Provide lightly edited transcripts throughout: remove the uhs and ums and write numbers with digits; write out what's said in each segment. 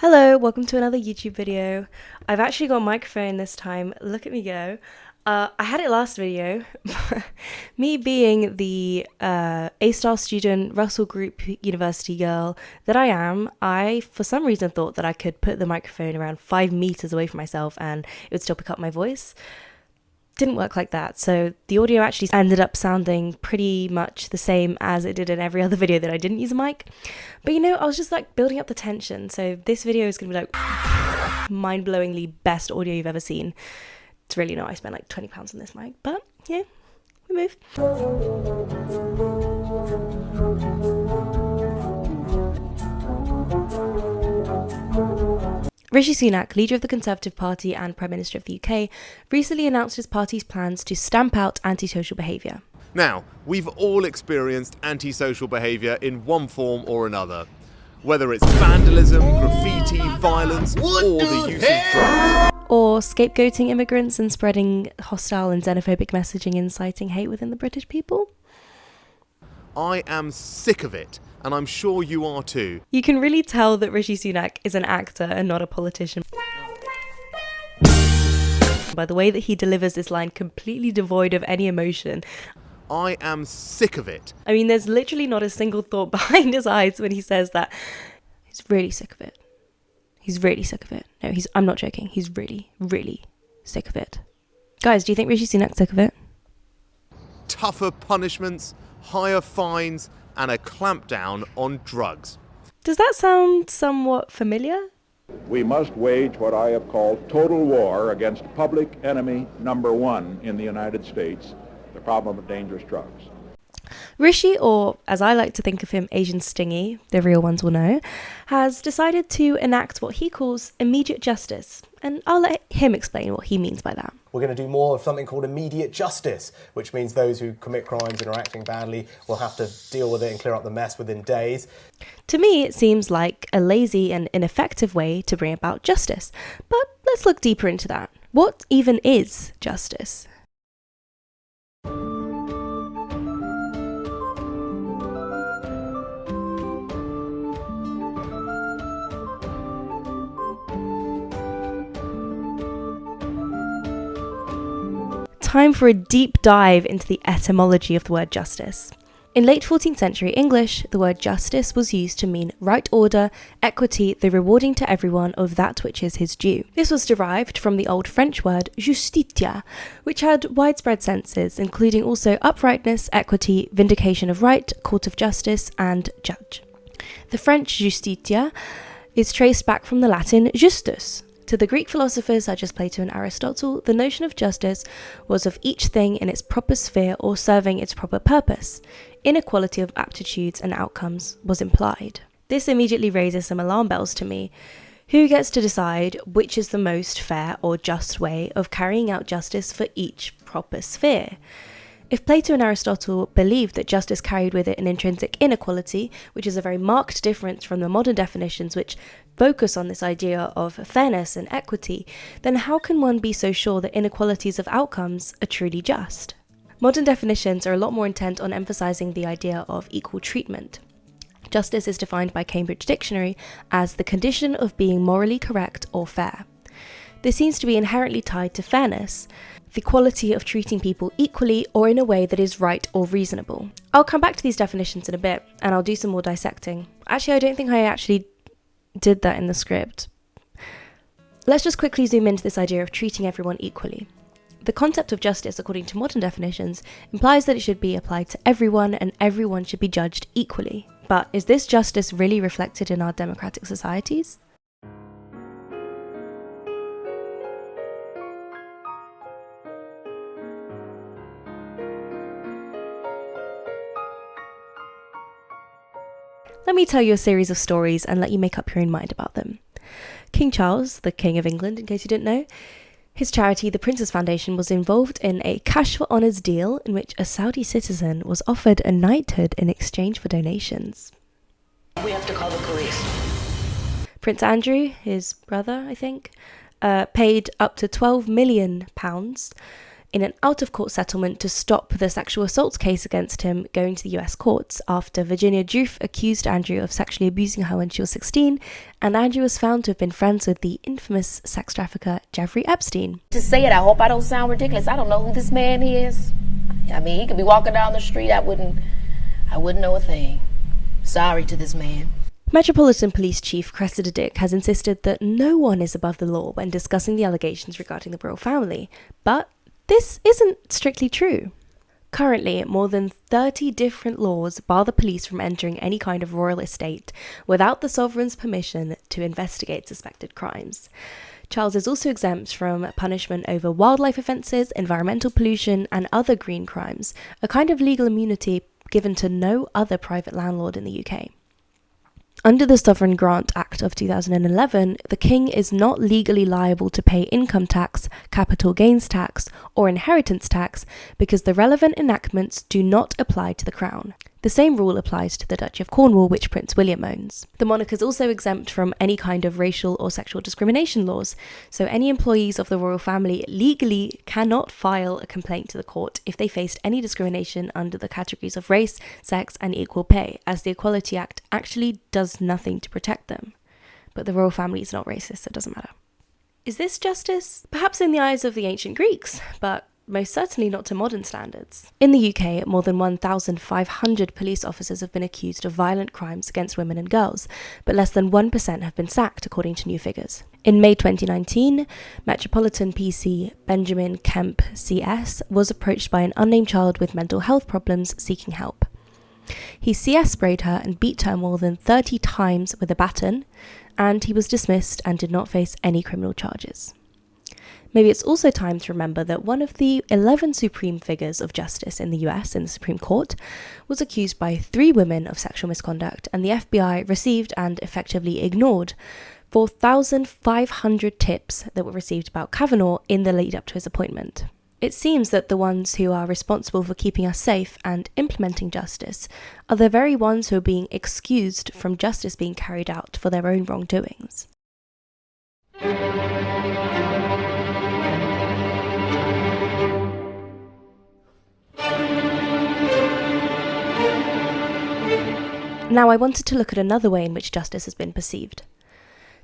Hello, welcome to another YouTube video. I've actually got a microphone this time. Look at me go. I had it last video. Me being the A-star student, Russell Group University girl that I am, I for some reason thought that I could put the microphone around 5 meters away from myself and it would still pick up my voice. Didn't work like that, so the audio actually ended up sounding pretty much the same as it did in every other video that I didn't use a mic. But you know, I was just like building up the tension, so this video is gonna be like mind-blowingly best audio you've ever seen. It's really not. I spent like £20 on this mic, but yeah, we move. Rishi Sunak, leader of the Conservative Party and Prime Minister of the UK, recently announced his party's plans to stamp out antisocial behaviour. Now, we've all experienced antisocial behaviour in one form or another. Whether it's vandalism, graffiti, violence, or the use of drugs. Or scapegoating immigrants and spreading hostile and xenophobic messaging inciting hate within the British people. I am sick of it, and I'm sure you are too. You can really tell that Rishi Sunak is an actor and not a politician by the way that he delivers this line, completely devoid of any emotion. I am sick of it. I mean, there's literally not a single thought behind his eyes when he says that. He's really sick of it. He's really sick of it. No, I'm not joking. He's really, really sick of it. Guys, do you think Rishi Sunak's sick of it? Tougher punishments, higher fines, and a clampdown on drugs. Does that sound somewhat familiar? We must wage what I have called total war against public enemy number one in the United States, the problem of dangerous drugs. Rishi, or as I like to think of him, Asian Stingy, the real ones will know, has decided to enact what he calls immediate justice. And I'll let him explain what he means by that. We're going to do more of something called immediate justice, which means those who commit crimes and are acting badly will have to deal with it and clear up the mess within days. To me, it seems like a lazy and ineffective way to bring about justice. But let's look deeper into that. What even is justice? Time for a deep dive into the etymology of the word justice. In late 14th century English, the word justice was used to mean right order, equity, the rewarding to everyone of that which is his due. This was derived from the old French word justitia, which had widespread senses, including also uprightness, equity, vindication of right, court of justice, and judge. The French justitia is traced back from the Latin justus. To the Greek philosophers such as Plato and Aristotle, the notion of justice was of each thing in its proper sphere or serving its proper purpose. Inequality of aptitudes and outcomes was implied. This immediately raises some alarm bells to me. Who gets to decide which is the most fair or just way of carrying out justice for each proper sphere? If Plato and Aristotle believed that justice carried with it an intrinsic inequality, which is a very marked difference from the modern definitions which focus on this idea of fairness and equity, then how can one be so sure that inequalities of outcomes are truly just? Modern definitions are a lot more intent on emphasizing the idea of equal treatment. Justice is defined by Cambridge Dictionary as the condition of being morally correct or fair. This seems to be inherently tied to fairness, the quality of treating people equally or in a way that is right or reasonable. I'll come back to these definitions in a bit, and I'll do some more dissecting. Actually, I don't think I actually did that in the script. Let's just quickly zoom into this idea of treating everyone equally. The concept of justice, according to modern definitions, implies that it should be applied to everyone and everyone should be judged equally. But is this justice really reflected in our democratic societies? Let me tell you a series of stories and let you make up your own mind about them. King Charles, the King of England, in case you didn't know, his charity, the Prince's Foundation, was involved in a cash for honours deal in which a Saudi citizen was offered a knighthood in exchange for donations. We have to call the police. Prince Andrew, his brother, I think, paid up to £12 million in an out-of-court settlement to stop the sexual assault case against him going to the US courts after Virginia Doof accused Andrew of sexually abusing her when she was 16, and Andrew was found to have been friends with the infamous sex trafficker Jeffrey Epstein. To say it, I hope I don't sound ridiculous. I don't know who this man is. I mean, he could be walking down the street. I wouldn't know a thing. Sorry to this man. Metropolitan Police Chief Cressida Dick has insisted that no one is above the law when discussing the allegations regarding the royal family, but this isn't strictly true. Currently, more than 30 different laws bar the police from entering any kind of royal estate without the sovereign's permission to investigate suspected crimes. Charles is also exempt from punishment over wildlife offences, environmental pollution, and other green crimes, a kind of legal immunity given to no other private landlord in the UK. Under the Sovereign Grant Act of 2011, the King is not legally liable to pay income tax, capital gains tax, or inheritance tax because the relevant enactments do not apply to the Crown. The same rule applies to the Duchy of Cornwall, which Prince William owns. The monarch is also exempt from any kind of racial or sexual discrimination laws, so any employees of the royal family legally cannot file a complaint to the court if they faced any discrimination under the categories of race, sex, and equal pay, as the Equality Act actually does nothing to protect them. But the royal family is not racist, so it doesn't matter. Is this justice? Perhaps in the eyes of the ancient Greeks, but most certainly not to modern standards. In the UK, more than 1,500 police officers have been accused of violent crimes against women and girls, but less than 1% have been sacked, according to new figures. In May 2019, Metropolitan PC Benjamin Kemp CS was approached by an unnamed child with mental health problems seeking help. He CS sprayed her and beat her more than 30 times with a baton, and he was dismissed and did not face any criminal charges. Maybe it's also time to remember that one of the 11 supreme figures of justice in the US in the Supreme Court was accused by 3 women of sexual misconduct, and the FBI received and effectively ignored 4,500 tips that were received about Kavanaugh in the lead up to his appointment. It seems that the ones who are responsible for keeping us safe and implementing justice are the very ones who are being excused from justice being carried out for their own wrongdoings. Now I wanted to look at another way in which justice has been perceived.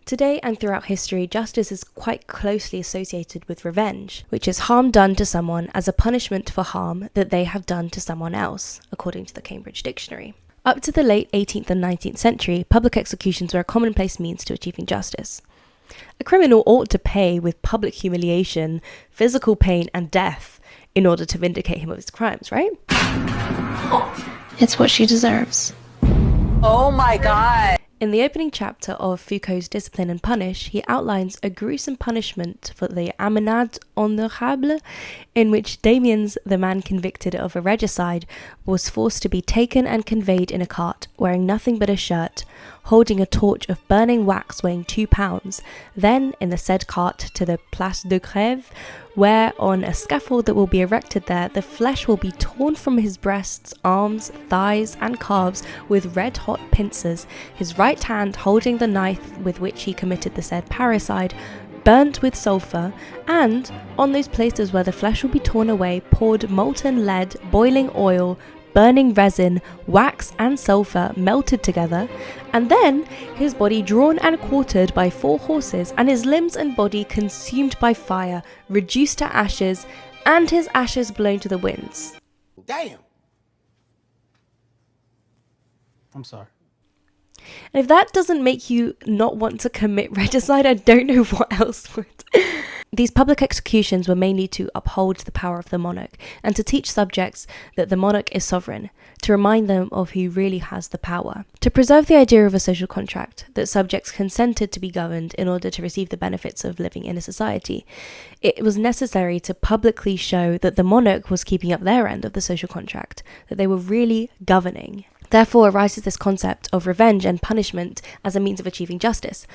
Today and throughout history, justice is quite closely associated with revenge, which is harm done to someone as a punishment for harm that they have done to someone else, according to the Cambridge Dictionary. Up to the late 18th and 19th century, public executions were a commonplace means to achieving justice. A criminal ought to pay with public humiliation, physical pain, and death in order to vindicate him of his crimes, right? It's what she deserves. Oh my God. In the opening chapter of Foucault's Discipline and Punish, he outlines a gruesome punishment for the amenade honorable, in which Damiens, the man convicted of a regicide, was forced to be taken and conveyed in a cart, wearing nothing but a shirt, holding a torch of burning wax weighing 2 pounds, then in the said cart to the Place de Grève, where on a scaffold that will be erected there, the flesh will be torn from his breasts, arms, thighs, and calves with red-hot pincers, his right hand holding the knife with which he committed the said parricide, burnt with sulphur, and, on those places where the flesh will be torn away, poured molten lead, boiling oil, burning resin, wax and sulphur melted together, and then his body drawn and quartered by 4 horses, and his limbs and body consumed by fire, reduced to ashes, and his ashes blown to the winds. Damn. I'm sorry. And if that doesn't make you not want to commit regicide, I don't know what else would. These public executions were mainly to uphold the power of the monarch and to teach subjects that the monarch is sovereign, to remind them of who really has the power. To preserve the idea of a social contract, that subjects consented to be governed in order to receive the benefits of living in a society, it was necessary to publicly show that the monarch was keeping up their end of the social contract, that they were really governing. Therefore arises this concept of revenge and punishment as a means of achieving justice.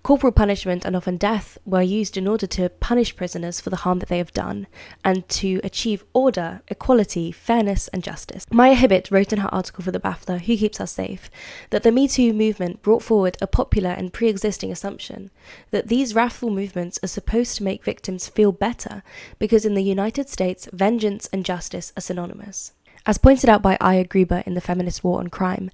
Corporal punishment and often death were used in order to punish prisoners for the harm that they have done and to achieve order, equality, fairness and justice. Maya Hibbett wrote in her article for the BAFTA, Who Keeps Us Safe, that the Me Too movement brought forward a popular and pre-existing assumption that these wrathful movements are supposed to make victims feel better because in the United States, vengeance and justice are synonymous. As pointed out by Aya Gruber in the Feminist War on Crime,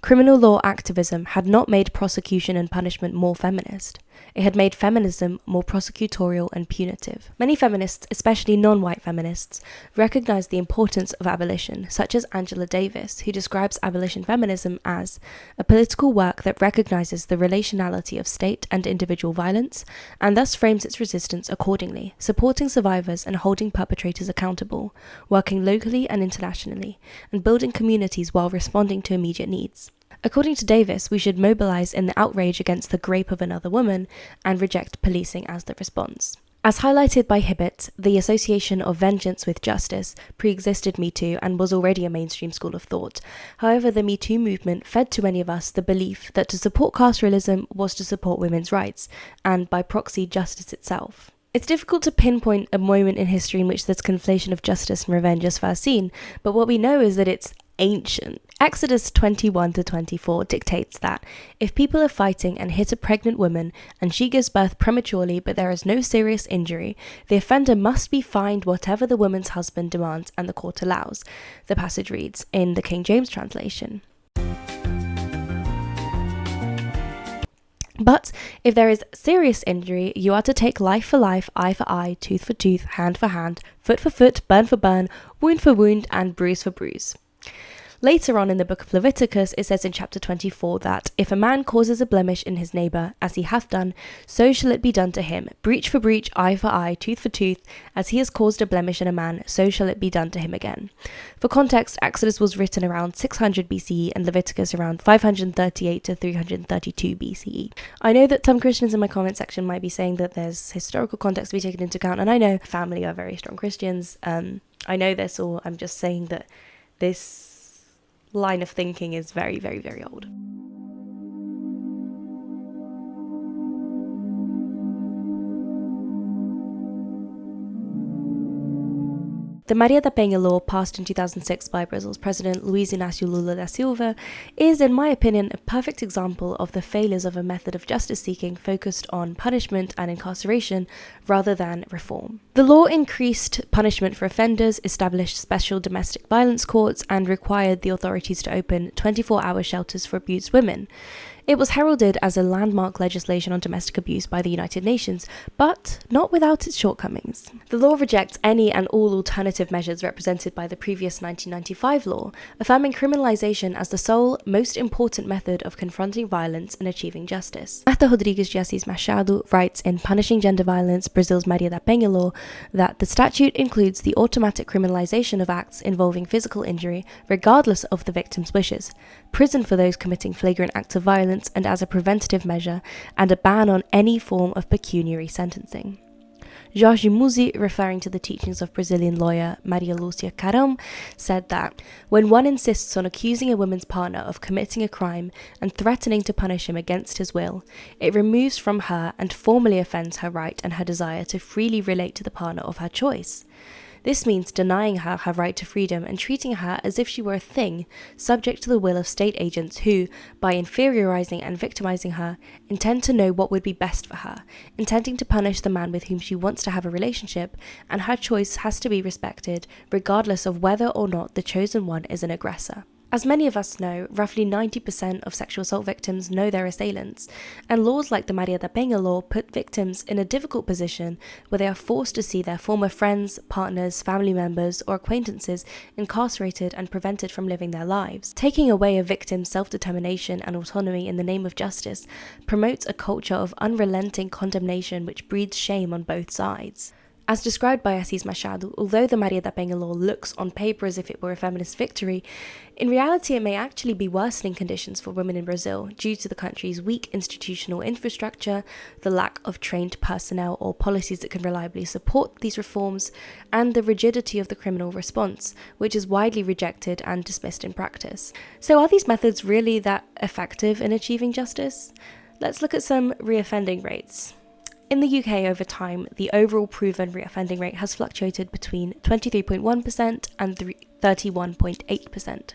criminal law activism had not made prosecution and punishment more feminist. It had made feminism more prosecutorial and punitive. Many feminists, especially non-white feminists, recognized the importance of abolition, such as Angela Davis, who describes abolition feminism as a political work that recognizes the relationality of state and individual violence, and thus frames its resistance accordingly, supporting survivors and holding perpetrators accountable, working locally and internationally, and building communities while responding to immediate needs. According to Davis, we should mobilize in the outrage against the rape of another woman and reject policing as the response. As highlighted by Hibbett, the association of vengeance with justice pre-existed Me Too and was already a mainstream school of thought. However, the Me Too movement fed to many of us the belief that to support carceralism was to support women's rights, and by proxy, justice itself. It's difficult to pinpoint a moment in history in which this conflation of justice and revenge is first seen, but what we know is that it's ancient. Exodus 21-24 dictates that if people are fighting and hit a pregnant woman and she gives birth prematurely but there is no serious injury, the offender must be fined whatever the woman's husband demands and the court allows. The passage reads in the King James translation. But if there is serious injury, you are to take life for life, eye for eye, tooth for tooth, hand for hand, foot for foot, burn for burn, wound for wound, and bruise for bruise. Later on in the book of Leviticus, it says in chapter 24 that if a man causes a blemish in his neighbour, as he hath done, so shall it be done to him. Breach for breach, eye for eye, tooth for tooth, as he has caused a blemish in a man, so shall it be done to him again. For context, Exodus was written around 600 BCE and Leviticus around 538 to 332 BCE. I know that some Christians in my comment section might be saying that there's historical context to be taken into account, and I know family are very strong Christians. I know this, or I'm just saying that this line of thinking is very, very, very old. The Maria da Penha law, passed in 2006 by Brazil's President Luiz Inácio Lula da Silva, is, in my opinion, a perfect example of the failures of a method of justice seeking focused on punishment and incarceration rather than reform. The law increased punishment for offenders, established special domestic violence courts, and required the authorities to open 24-hour shelters for abused women. It was heralded as a landmark legislation on domestic abuse by the United Nations, but not without its shortcomings. The law rejects any and all alternative measures represented by the previous 1995 law, affirming criminalization as the sole, most important method of confronting violence and achieving justice. Marta Rodrigues de Assis Machado writes in Punishing Gender Violence, Brazil's Maria da Penha law, that the statute includes the automatic criminalization of acts involving physical injury, regardless of the victim's wishes, prison for those committing flagrant acts of violence, and as a preventative measure, and a ban on any form of pecuniary sentencing. Jorge Musi, referring to the teachings of Brazilian lawyer Maria Lúcia Carão, said that when one insists on accusing a woman's partner of committing a crime and threatening to punish him against his will, it removes from her and formally offends her right and her desire to freely relate to the partner of her choice. This means denying her her right to freedom and treating her as if she were a thing, subject to the will of state agents who, by inferiorizing and victimizing her, intend to know what would be best for her, intending to punish the man with whom she wants to have a relationship, and her choice has to be respected, regardless of whether or not the chosen one is an aggressor. As many of us know, roughly 90% of sexual assault victims know their assailants, and laws like the Maria da Penha law put victims in a difficult position where they are forced to see their former friends, partners, family members, or acquaintances incarcerated and prevented from living their lives. Taking away a victim's self-determination and autonomy in the name of justice promotes a culture of unrelenting condemnation which breeds shame on both sides. As described by Assis Machado, although the Maria da Penha law looks on paper as if it were a feminist victory, in reality it may actually be worsening conditions for women in Brazil due to the country's weak institutional infrastructure, the lack of trained personnel or policies that can reliably support these reforms, and the rigidity of the criminal response, which is widely rejected and dismissed in practice. So are these methods really that effective in achieving justice? Let's look at some reoffending rates. In the UK over time, the overall proven reoffending rate has fluctuated between 23.1% and 31.8%.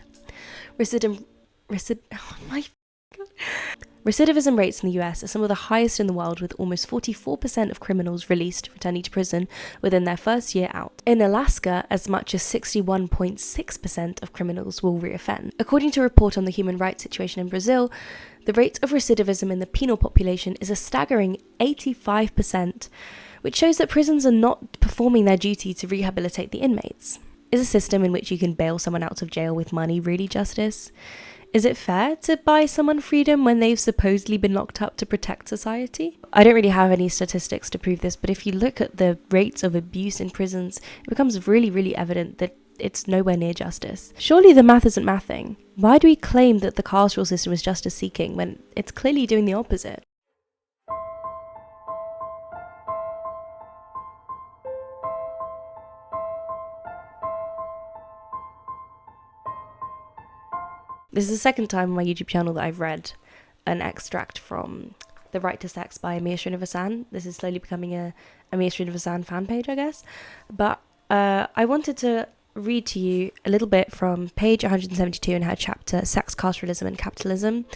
Recidivism rates in the US are some of the highest in the world, with almost 44% of criminals released returning to prison within their first year out. In Alaska, as much as 61.6% of criminals will reoffend. According to a report on the human rights situation in Brazil, the rate of recidivism in the penal population is a staggering 85%, which shows that prisons are not performing their duty to rehabilitate the inmates. Is a system in which you can bail someone out of jail with money really justice? Is it fair to buy someone freedom when they've supposedly been locked up to protect society? I don't really have any statistics to prove this, but if you look at the rates of abuse in prisons, it becomes really, really evident that it's nowhere near justice. Surely the math isn't mathing. Why do we claim that the carceral system is justice seeking when it's clearly doing the opposite? This is the second time on my YouTube channel that I've read an extract from The Right to Sex by Amir Srinivasan. This is slowly becoming a Amir Srinivasan fan page, I guess. But I wanted to read to you a little bit from page 172 in her chapter, Sex, Carceralism and Capitalism.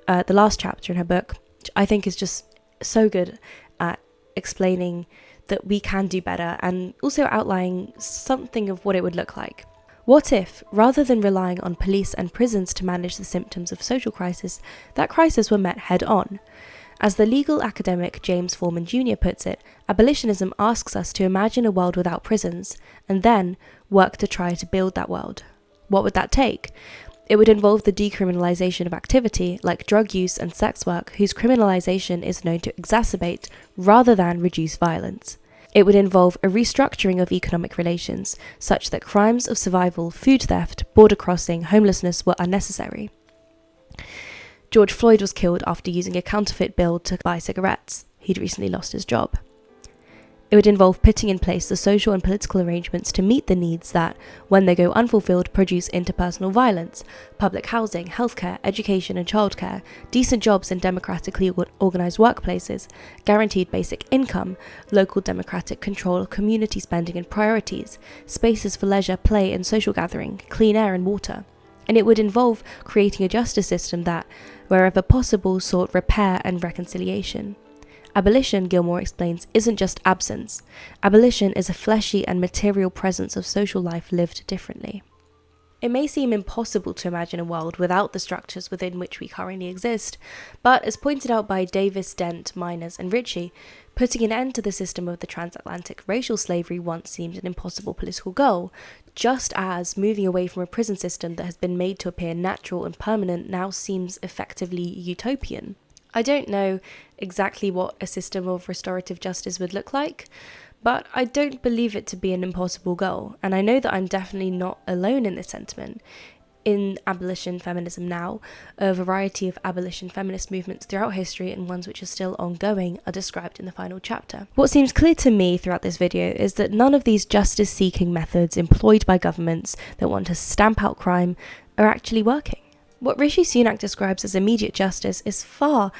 The last chapter in her book, which I think is just so good at explaining that we can do better and also outlining something of what it would look like. What if, rather than relying on police and prisons to manage the symptoms of social crisis, that crisis were met head-on? As the legal academic James Foreman Jr. puts it, abolitionism asks us to imagine a world without prisons, and then work to try to build that world. What would that take? It would involve the decriminalisation of activity, like drug use and sex work, whose criminalisation is known to exacerbate rather than reduce violence. It would involve a restructuring of economic relations, such that crimes of survival, food theft, border crossing, homelessness were unnecessary. George Floyd was killed after using a counterfeit bill to buy cigarettes. He'd recently lost his job. It would involve putting in place the social and political arrangements to meet the needs that, when they go unfulfilled, produce interpersonal violence, public housing, healthcare, education and childcare, decent jobs in democratically organised workplaces, guaranteed basic income, local democratic control of community spending and priorities, spaces for leisure, play and social gathering, clean air and water. And it would involve creating a justice system that, wherever possible, sought repair and reconciliation. Abolition, Gilmore explains, isn't just absence. Abolition is a fleshy and material presence of social life lived differently. It may seem impossible to imagine a world without the structures within which we currently exist, but as pointed out by Davis, Dent, Miners and Ritchie, putting an end to the system of the transatlantic racial slavery once seemed an impossible political goal, just as moving away from a prison system that has been made to appear natural and permanent now seems effectively utopian. I don't know exactly what a system of restorative justice would look like, but I don't believe it to be an impossible goal, and I know that I'm definitely not alone in this sentiment. In Abolition Feminism Now, a variety of abolition feminist movements throughout history and ones which are still ongoing are described in the final chapter. What seems clear to me throughout this video is that none of these justice-seeking methods employed by governments that want to stamp out crime are actually working. What Rishi Sunak describes as immediate justice is far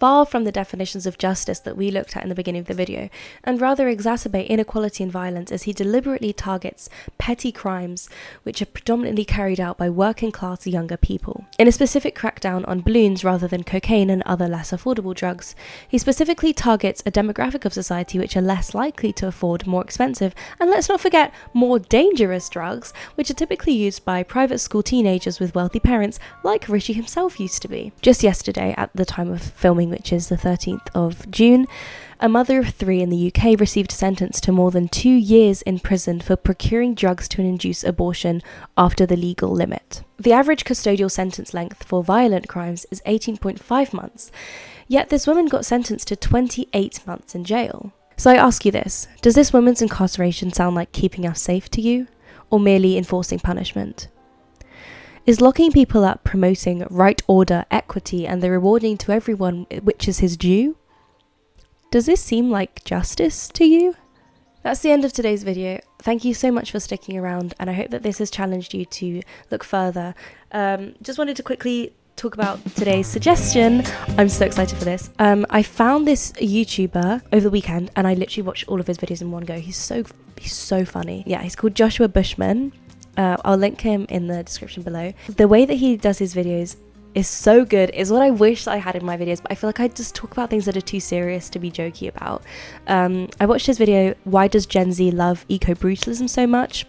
from the definitions of justice that we looked at in the beginning of the video, and rather exacerbate inequality and violence as he deliberately targets petty crimes which are predominantly carried out by working class younger people. In a specific crackdown on balloons rather than cocaine and other less affordable drugs, he specifically targets a demographic of society which are less likely to afford more expensive, and let's not forget, more dangerous drugs, which are typically used by private school teenagers with wealthy parents, like Rishi himself used to be. Just yesterday, at the time of filming, which is the 13th of June, a mother of 3 in the UK received a sentence to more than 2 years in prison for procuring drugs to induce abortion after the legal limit. The average custodial sentence length for violent crimes is 18.5 months, yet this woman got sentenced to 28 months in jail. So I ask you this, does this woman's incarceration sound like keeping us safe to you, or merely enforcing punishment? Is locking people up promoting right order, equity, and the rewarding to everyone which is his due? Does this seem like justice to you? That's the end of today's video. Thank you so much for sticking around, and I hope that this has challenged you to look further. Just wanted to quickly talk about today's suggestion. I'm so excited for this. I found this YouTuber over the weekend and I literally watched all of his videos in one go. He's so funny. Yeah, he's called Joshua Bushman. I'll link him in the description below. The way that he does his videos is so good. Is what I wish I had in my videos, but I feel like I just talk about things that are too serious to be jokey about. I watched his video, Why Does Gen Z Love Eco-Brutalism So Much?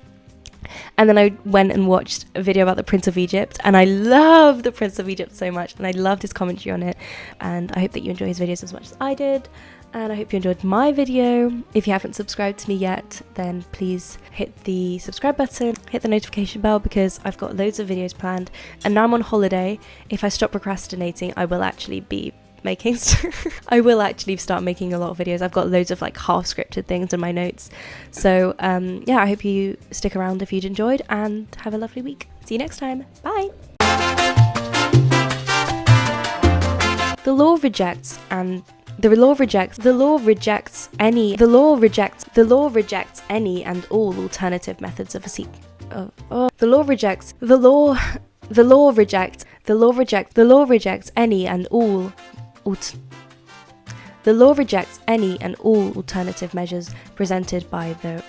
And then I went and watched a video about the Prince of Egypt, and I love the Prince of Egypt so much, and I loved his commentary on it, and I hope that you enjoy his videos as much as I did, and I hope you enjoyed my video. If you haven't subscribed to me yet, then please hit the subscribe button, hit the notification bell, because I've got loads of videos planned, and now I'm on holiday. If I stop procrastinating, I will actually be making I will actually start making a lot of videos. I've got loads of like half scripted things in my notes, so yeah, I hope you stick around if you'd enjoyed, and have a lovely week. See you next time. Bye. The law rejects any and all alternative methods of the law rejects any and all alternative measures presented by the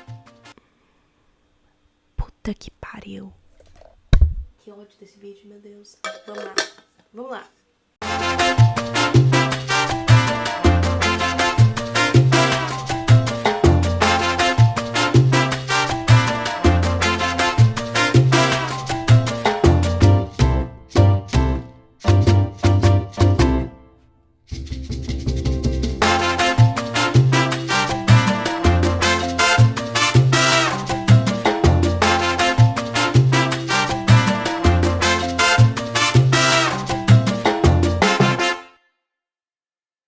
Puta que pariu. Que ódio desse vídeo, meu Deus. Vamos lá.